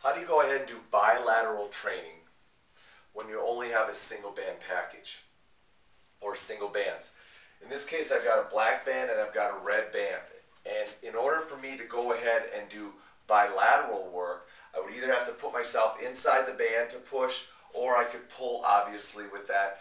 How do you go ahead and do bilateral training when you only have a single band package or single bands? In this case, I've got a black band and I've got a red band. And in order for me to go ahead and do bilateral work, I would either have to put myself inside the band to push, or I could pull obviously with that.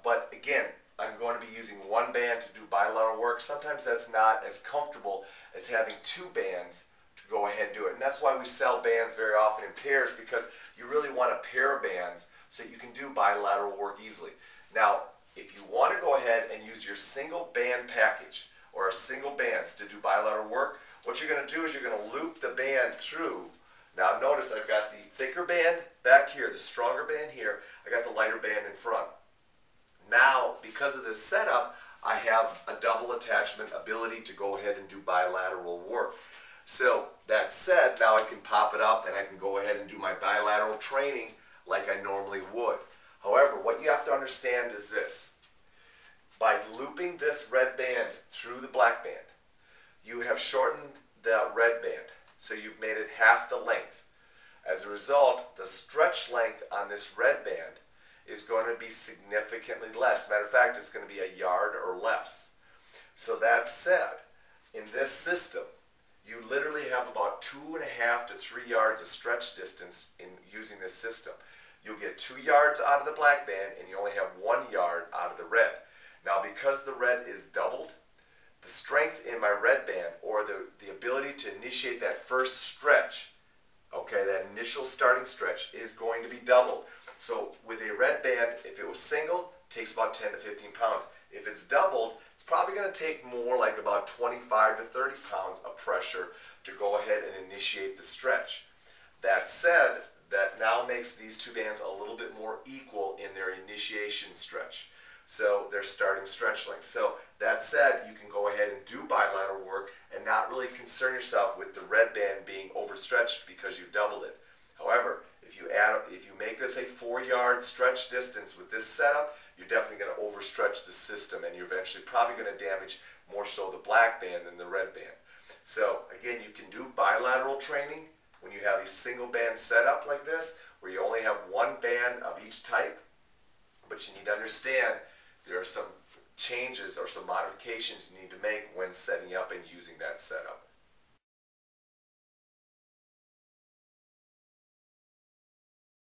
But again, I'm going to be using one band to do bilateral work. Sometimes that's not as comfortable as having two bands to go ahead and do it. And that's why we sell bands very often in pairs, because you really want a pair of bands so you can do bilateral work easily. Now, if you want to go ahead and use your single band package or a single bands to do bilateral work, what you're going to do is you're going to loop the band through. Now notice I've got the thicker band back here, the stronger band here. I got the lighter band in front. Now, because of this setup, I have a double attachment ability to go ahead and do bilateral work. So that said, now I can pop it up and I can go ahead and do my bilateral training like I normally would. However, what you have to understand is this. By looping this red band through the black band, you have shortened the red band. So you've made it half the length. As a result, the stretch length on this red band is going to be significantly less. Matter of fact, it's going to be a yard or less. So that said, in this system, you literally have about 2.5 to 3 yards of stretch distance in using this system. You'll get 2 yards out of the black band and you only have 1 yard out of the red. Now, because the red is doubled, the strength in my red band, or the ability to initiate that first stretch, okay, that initial starting stretch, is going to be doubled. So with a red band, if it was single, it takes about 10 to 15 pounds. If it's doubled, it's probably going to take more, like about 25 to 30 pounds of pressure to go ahead and initiate the stretch. That said, that now makes these two bands a little bit more equal in their initiation stretch. So their starting stretch length. So that said, you can go ahead and do bilateral work and not really concern yourself with the red band being overstretched because you've doubled it. However, if you make this a 4-yard stretch distance with this setup, you're definitely going to overstretch the system, and you're eventually probably going to damage more so the black band than the red band. So again, you can do bilateral training when you have a single band setup like this, where you only have one band of each type. But you need to understand there are some changes or some modifications you need to make when setting up and using that setup.